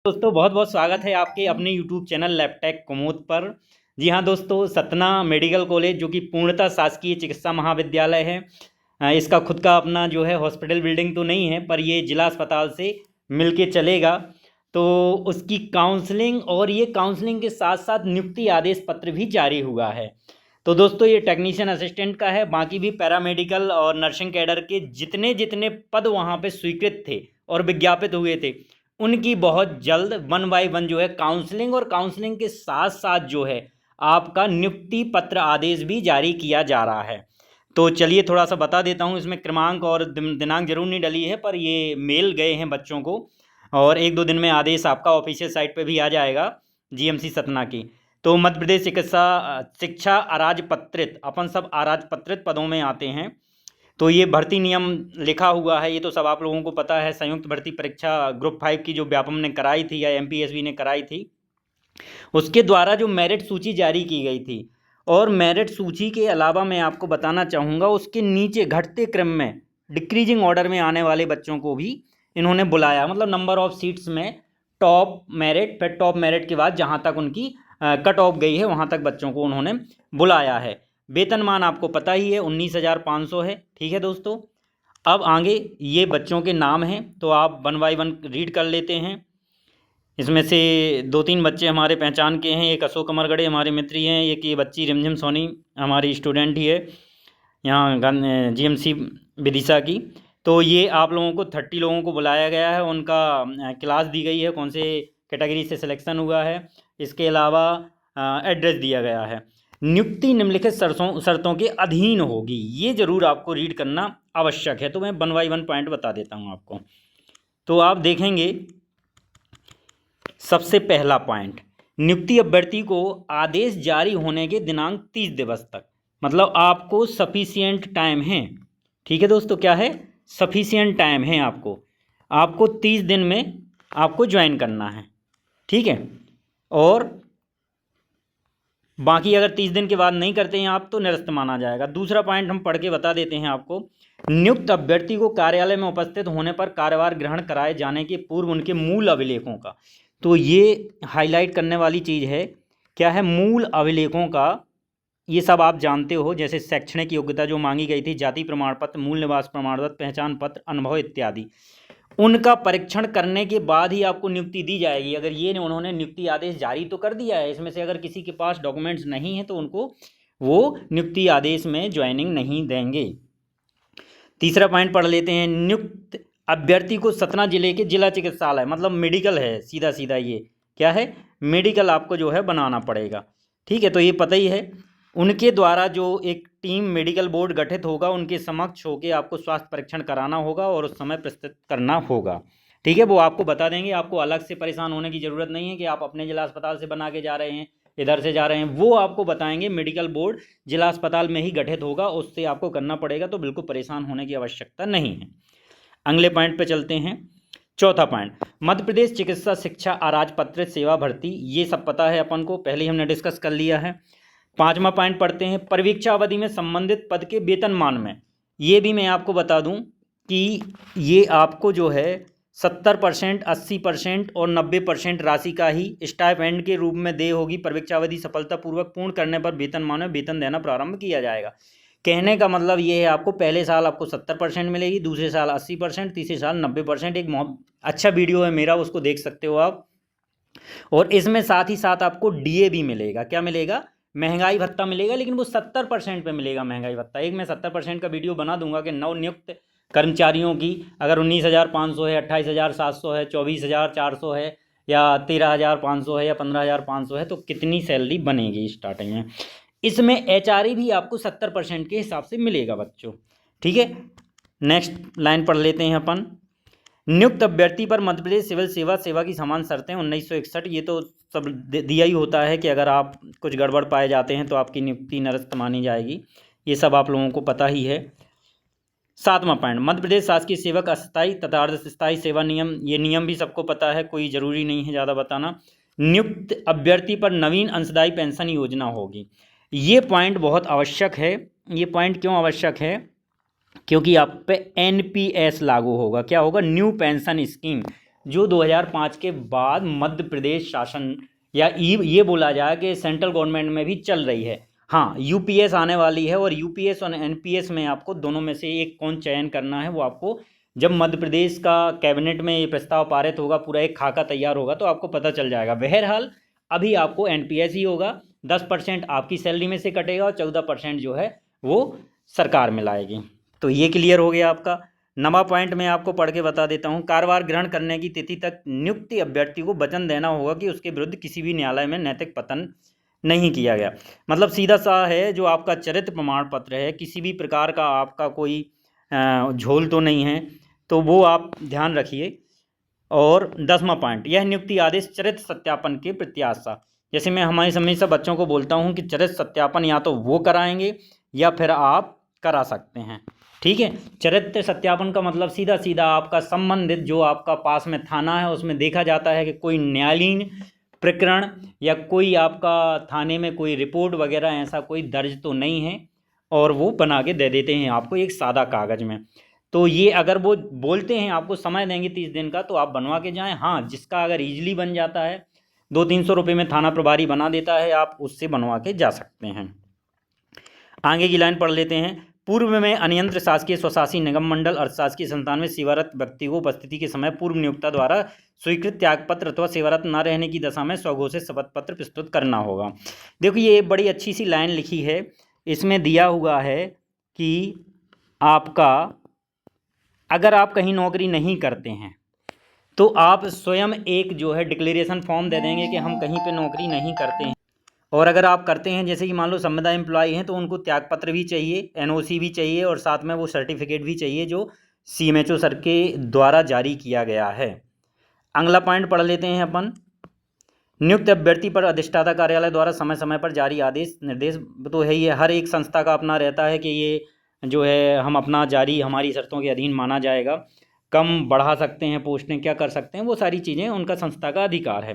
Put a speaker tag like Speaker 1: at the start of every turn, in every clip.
Speaker 1: दोस्तों बहुत बहुत स्वागत है आपके अपने YouTube चैनल लैबटेक कुमुद पर। जी हाँ दोस्तों, सतना मेडिकल कॉलेज जो कि पूर्णतः शासकीय चिकित्सा महाविद्यालय है, इसका खुद का अपना जो है हॉस्पिटल बिल्डिंग तो नहीं है, पर ये जिला अस्पताल से मिलके चलेगा। तो उसकी काउंसलिंग और ये काउंसलिंग के साथ साथ नियुक्ति आदेश पत्र भी जारी हुआ है। तो दोस्तों ये टेक्नीशियन असिस्टेंट का है, बाकी भी पैरामेडिकल और नर्सिंग कैडर के जितने जितने पद वहाँ पे स्वीकृत थे और विज्ञापित हुए थे, उनकी बहुत जल्द 1 बाय 1 जो है काउंसलिंग, और काउंसलिंग के साथ साथ जो है आपका नियुक्ति पत्र आदेश भी जारी किया जा रहा है। तो चलिए थोड़ा सा बता देता हूँ, इसमें क्रमांक और दिनांक जरूर नहीं डली है, पर ये मेल गए हैं बच्चों को, और 1-2 दिन में आदेश आपका ऑफिशियल साइट पे भी आ जाएगा जीएमसी सतना की। तो मध्य प्रदेश शिक्षा अराजपत्रित, अपन सब अराजपत्रित पदों में आते हैं। तो ये भर्ती नियम लिखा हुआ है, ये तो सब आप लोगों को पता है। संयुक्त भर्ती परीक्षा ग्रुप 5 की जो व्यापम ने कराई थी या एमपीएसबी ने कराई थी, उसके द्वारा जो मेरिट सूची जारी की गई थी, और मेरिट सूची के अलावा मैं आपको बताना चाहूँगा उसके नीचे घटते क्रम में डिक्रीजिंग ऑर्डर में आने वाले बच्चों को भी इन्होंने बुलाया। मतलब नंबर ऑफ सीट्स में टॉप मेरिट, फिर टॉप मेरिट के बाद जहाँ तक उनकी कट ऑफ गई है वहाँ तक बच्चों को उन्होंने बुलाया है। वेतनमान आपको पता ही है 19,500 है। ठीक है दोस्तों, अब आगे ये बच्चों के नाम हैं, तो आप 1 बाय 1 रीड कर लेते हैं। इसमें से 2-3 बच्चे हमारे पहचान के हैं। एक अशोक अमरगढ़े हमारे मित्र ही हैं, एक ये बच्ची रिमझिम सोनी हमारी स्टूडेंट ही है यहाँ जीएमसी विदिशा की। तो ये आप लोगों को 30 लोगों को बुलाया गया है, उनका क्लास दी गई है, कौन से कैटेगरी से सिलेक्शन हुआ है, इसके अलावा एड्रेस दिया गया है। नियुक्ति निम्नलिखित शर्तों के अधीन होगी, ये जरूर आपको रीड करना आवश्यक है। तो मैं 1 बाय 1 पॉइंट बता देता हूँ आपको। तो आप देखेंगे सबसे पहला पॉइंट, नियुक्ति अभ्यर्थी को आदेश जारी होने के दिनांक 30 दिवस तक, मतलब आपको सफिशियंट टाइम है। ठीक है दोस्तों, क्या है? सफिशियंट टाइम है आपको 30 दिन में आपको ज्वाइन करना है। ठीक है, और बाकी अगर 30 दिन के बाद नहीं करते हैं आप तो निरस्त माना जाएगा। दूसरा पॉइंट हम पढ़ के बता देते हैं आपको। नियुक्त अभ्यर्थी को कार्यालय में उपस्थित होने पर कार्यभार ग्रहण कराए जाने के पूर्व उनके मूल अभिलेखों का, तो ये हाईलाइट करने वाली चीज़ है। क्या है? मूल अभिलेखों का। ये सब आप जानते हो, जैसे शैक्षणिक योग्यता जो मांगी गई थी, जाति प्रमाण पत्र, मूल निवास प्रमाण पत्र, पहचान पत्र, अनुभव इत्यादि, उनका परीक्षण करने के बाद ही आपको नियुक्ति दी जाएगी। अगर ये उन्होंने नियुक्ति आदेश जारी तो कर दिया है, इसमें से अगर किसी के पास डॉक्यूमेंट्स नहीं है तो उनको वो नियुक्ति आदेश में ज्वाइनिंग नहीं देंगे। तीसरा पॉइंट पढ़ लेते हैं। नियुक्त अभ्यर्थी को सतना जिले के जिला चिकित्सालय, मतलब मेडिकल है, सीधा सीधा ये क्या है? मेडिकल आपको जो है बनाना पड़ेगा। ठीक है, तो ये पता ही है। उनके द्वारा जो एक टीम मेडिकल बोर्ड गठित होगा, उनके समक्ष होकर आपको स्वास्थ्य परीक्षण कराना होगा और उस समय प्रस्तुत करना होगा। ठीक है, वो आपको बता देंगे। आपको अलग से परेशान होने की ज़रूरत नहीं है कि आप अपने जिला अस्पताल से बना के जा रहे हैं, इधर से जा रहे हैं, वो आपको बताएंगे। मेडिकल बोर्ड जिला अस्पताल में ही गठित होगा, उससे आपको करना पड़ेगा, तो बिल्कुल परेशान होने की आवश्यकता नहीं है। अगले पॉइंट पे चलते हैं। चौथा पॉइंट, मध्य प्रदेश चिकित्सा शिक्षा अराजपत्रित सेवा भर्ती, ये सब पता है अपन को, पहले ही हमने डिस्कस कर लिया है। 5वां पॉइंट पढ़ते हैं। परीक्षा अवधि में संबंधित पद के वेतनमान में, ये भी मैं आपको बता दूं कि ये आपको जो है 70%, 80% और 90% राशि का ही स्टाइपेंड के रूप में दे होगी। परीक्षा अवधि सफलतापूर्वक पूर्ण करने पर वेतनमान में वेतन देना प्रारंभ किया जाएगा। कहने का मतलब ये है, आपको पहले साल आपको 70% मिलेगी, दूसरे साल 80%, तीसरे साल 90%। एक अच्छा वीडियो है मेरा, उसको देख सकते हो आप। और इसमें साथ ही साथ आपको डीए भी मिलेगा। क्या मिलेगा? महंगाई भत्ता मिलेगा, लेकिन वो 70% पे मिलेगा महंगाई भत्ता। एक मैं 70% का वीडियो बना दूंगा कि नवनियुक्त कर्मचारियों की अगर 19,500 है, 28,700 है, 24,400 है, या 13,500 है, या 15,500 है, तो कितनी सैलरी बनेगी स्टार्टिंग में। इसमें एचआरए भी आपको 70% के हिसाब से मिलेगा बच्चों। ठीक है, नेक्स्ट लाइन पढ़ लेते हैं अपन। नियुक्त अभ्यर्थी पर मध्य प्रदेश सिविल सेवा की समान शर्तें 1961, ये तो सब दिया ही होता है कि अगर आप कुछ गड़बड़ पाए जाते हैं तो आपकी नियुक्ति निरस्त मानी जाएगी। ये सब आप लोगों को पता ही है। 7वां पॉइंट, मध्य प्रदेश शासकीय सेवक अस्थायी तथा अर्धस्थायी सेवा नियम, ये नियम भी सबको पता है, कोई ज़रूरी नहीं है ज़्यादा बताना। नियुक्त अभ्यर्थी पर नवीन अंशदायी पेंशन योजना होगी। ये पॉइंट बहुत आवश्यक है। ये पॉइंट क्यों आवश्यक है? क्योंकि आप पे एनपीएस लागू होगा। क्या होगा? New pension scheme. जो 2005 के बाद मध्य प्रदेश शासन या ये बोला जाए कि सेंट्रल गवर्नमेंट में भी चल रही है। हाँ, यूपीएस आने वाली है और यूपीएस और एनपीएस में आपको दोनों में से एक कौन चयन करना है वो आपको जब मध्य प्रदेश का कैबिनेट में ये प्रस्ताव पारित होगा, पूरा एक खाका तैयार होगा तो आपको पता चल जाएगा। बहरहाल अभी आपको एनपीएस ही होगा, 10% आपकी सैलरी में से कटेगा और 14% जो है वो सरकार में लाएगी। तो ये क्लियर हो गया आपका। नवा पॉइंट मैं आपको पढ़ के बता देता हूँ। कार्यभार ग्रहण करने की तिथि तक नियुक्त अभ्यर्थी को वचन देना होगा कि उसके विरुद्ध किसी भी न्यायालय में नैतिक पतन नहीं किया गया। मतलब सीधा सा है, जो आपका चरित्र प्रमाण पत्र है, किसी भी प्रकार का आपका कोई झोल तो नहीं है, तो वो आप ध्यान रखिए। और 10वां पॉइंट, यह नियुक्ति आदेश चरित्र सत्यापन के प्रत्याशा। जैसे मैं हमारे हमेशा बच्चों को बोलता हूँ कि चरित्र सत्यापन या तो वो कराएंगे या फिर आप करा सकते हैं। ठीक है, चरित्र सत्यापन का मतलब सीधा सीधा आपका संबंधित जो आपका पास में थाना है उसमें देखा जाता है कि कोई न्यायालयीन प्रकरण या कोई आपका थाने में कोई रिपोर्ट वगैरह ऐसा कोई दर्ज तो नहीं है, और वो बना के दे देते हैं आपको एक सादा कागज़ में। तो ये अगर वो बोलते हैं आपको समय देंगे 30 दिन का, तो आप बनवा के जाएं। हाँ, जिसका अगर ईजिली बन जाता है, 200-300 रुपये में थाना प्रभारी बना देता है, आप उससे बनवा के जा सकते हैं। आगे की लाइन पढ़ लेते हैं। पूर्व में अनियंत्र शासकीय स्वशासी निगम मंडल अर्थशासकीय संस्थान में सेवारत व्यक्ति को उपस्थिति के समय पूर्व नियोक्ता द्वारा स्वीकृत त्यागपत्र अथवा सेवारत न रहने की दशा में स्वघोषित शपथ पत्र प्रस्तुत करना होगा। देखो, ये बड़ी अच्छी सी लाइन लिखी है। इसमें दिया हुआ है कि आपका अगर आप कहीं नौकरी नहीं करते हैं तो आप स्वयं एक जो है डिक्लेरेशन फॉर्म दे देंगे कि हम कहीं पे नौकरी नहीं करते हैं। और अगर आप करते हैं, जैसे कि मान लो संविदा एम्प्लॉय हैं, तो उनको त्यागपत्र भी चाहिए, एनओसी भी चाहिए और साथ में वो सर्टिफिकेट भी चाहिए जो सीएमएचओ सर के द्वारा जारी किया गया है। अगला पॉइंट पढ़ लेते हैं अपन। नियुक्त अभ्यर्थी पर अधिष्ठाता कार्यालय द्वारा समय समय पर जारी आदेश निर्देश तो है ही है, हर एक संस्था का अपना रहता है कि ये जो है हम अपना जारी हमारी शर्तों के अधीन माना जाएगा, कम बढ़ा सकते हैं पोस्टें, क्या कर सकते हैं, वो सारी चीज़ें उनका संस्था का अधिकार है।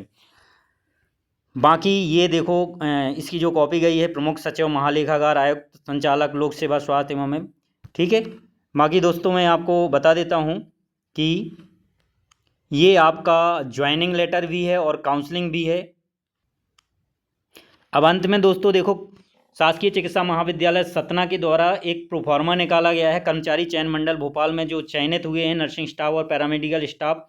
Speaker 1: बाकी ये देखो, इसकी जो कॉपी गई है प्रमुख सचिव महालेखागार आयुक्त संचालक लोक सेवा स्वास्थ्य एवं, ठीक है। बाकी दोस्तों मैं आपको बता देता हूँ कि ये आपका ज्वाइनिंग लेटर भी है और काउंसलिंग भी है। अब अंत में दोस्तों देखो, शासकीय चिकित्सा महाविद्यालय सतना के द्वारा एक प्रोफार्मा निकाला गया है। कर्मचारी चयन मंडल भोपाल में जो चयनित हुए हैं नर्सिंग स्टाफ और पैरामेडिकल स्टाफ,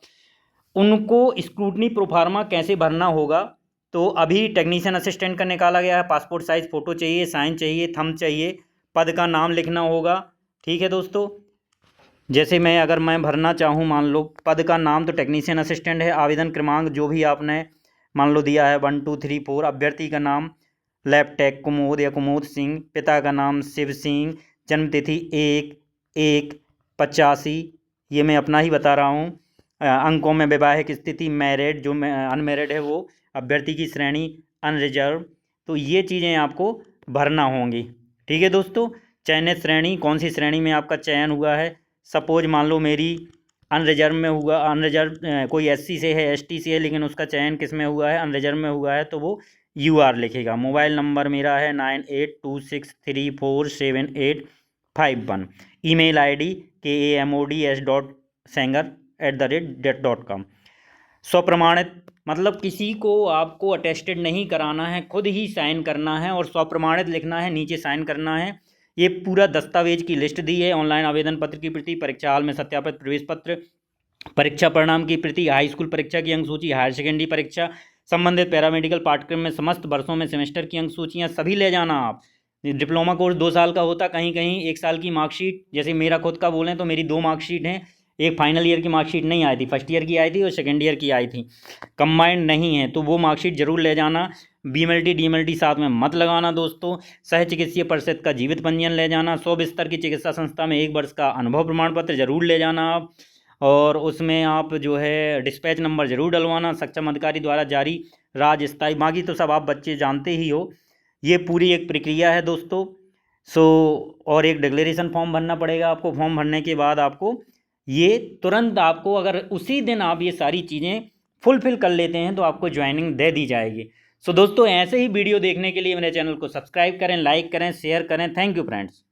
Speaker 1: उनको स्क्रूटनी प्रोफार्मा कैसे भरना होगा। तो अभी टेक्नीशियन असिस्टेंट का निकाला गया है। पासपोर्ट साइज़ फ़ोटो चाहिए, साइन चाहिए, थंब चाहिए, पद का नाम लिखना होगा। ठीक है दोस्तों, जैसे अगर मैं भरना चाहूँ, मान लो पद का नाम तो टेक्नीशियन असिस्टेंट है। आवेदन क्रमांक जो भी आपने मान लो दिया है 1 2 3 4। अभ्यर्थी का नाम लैपटेक कुमोद या कुमोद सिंह। पिता का नाम शिव सिंह। जन्मतिथि 1/1/85, ये मैं अपना ही बता रहा हूँ। अंकों में वैवाहिक स्थिति मैरिड, जो अनमैरिड है वो। अभ्यर्थी की श्रेणी अनरिजर्व। तो ये चीज़ें आपको भरना होंगी। ठीक है दोस्तों, चयनित श्रेणी, कौन सी श्रेणी में आपका चयन हुआ है। सपोज मान लो मेरी अनरिजर्व में हुआ, अनरिजर्व कोई एससी से है, एसटी से है, लेकिन उसका चयन किस में हुआ है, अनरिजर्व में हुआ है, तो वो यूआर लिखेगा। मोबाइल नंबर मेरा है 9826347851। Email ID kamods.sanger@com। स्वप्रमाणित मतलब किसी को आपको अटेस्टेड नहीं कराना है, खुद ही साइन करना है और स्वप्रमाणित लिखना है, नीचे साइन करना है। ये पूरा दस्तावेज की लिस्ट दी है। ऑनलाइन आवेदन पत्र की प्रति, परीक्षा हाल में सत्यापित प्रवेश पत्र, परीक्षा परिणाम की प्रति, हाई स्कूल परीक्षा की अंक सूची, हायर सेकेंडरी परीक्षा, संबंधित पैरामेडिकल पाठ्यक्रम में समस्त वर्षों में सेमेस्टर की अंक सूचियाँ सभी ले जाना आप। डिप्लोमा कोर्स 2 साल का होता, कहीं कहीं 1 साल की मार्कशीट। जैसे मेरा खुद का बोलें तो मेरी 2 मार्कशीट हैं। एक फाइनल ईयर की मार्कशीट नहीं आई थी, फर्स्ट ईयर की आई थी और सेकेंड ईयर की आई थी, कंबाइंड नहीं है, तो वो मार्कशीट जरूर ले जाना। बीएमएलटी डीएमएलटी साथ में मत लगाना दोस्तों। सह चिकित्सीय परिषद का जीवित पंजीयन ले जाना। 100 बिस्तर की चिकित्सा संस्था में 1 वर्ष का अनुभव प्रमाण पत्र जरूर ले जाना आप। और उसमें आप जो है डिस्पैच नंबर जरूर डलवाना, सक्षम अधिकारी द्वारा जारी राज्य स्थायी। बाकी तो सब आप बच्चे जानते ही हो, ये पूरी एक प्रक्रिया है दोस्तों। और एक डिक्लेरेशन फॉर्म भरना पड़ेगा आपको। फॉर्म भरने के बाद आपको ये तुरंत आपको, अगर उसी दिन आप ये सारी चीज़ें फुलफिल कर लेते हैं तो आपको ज्वाइनिंग दे दी जाएगी। दोस्तों ऐसे ही वीडियो देखने के लिए मेरे चैनल को सब्सक्राइब करें, लाइक करें, शेयर करें। Thank you friends.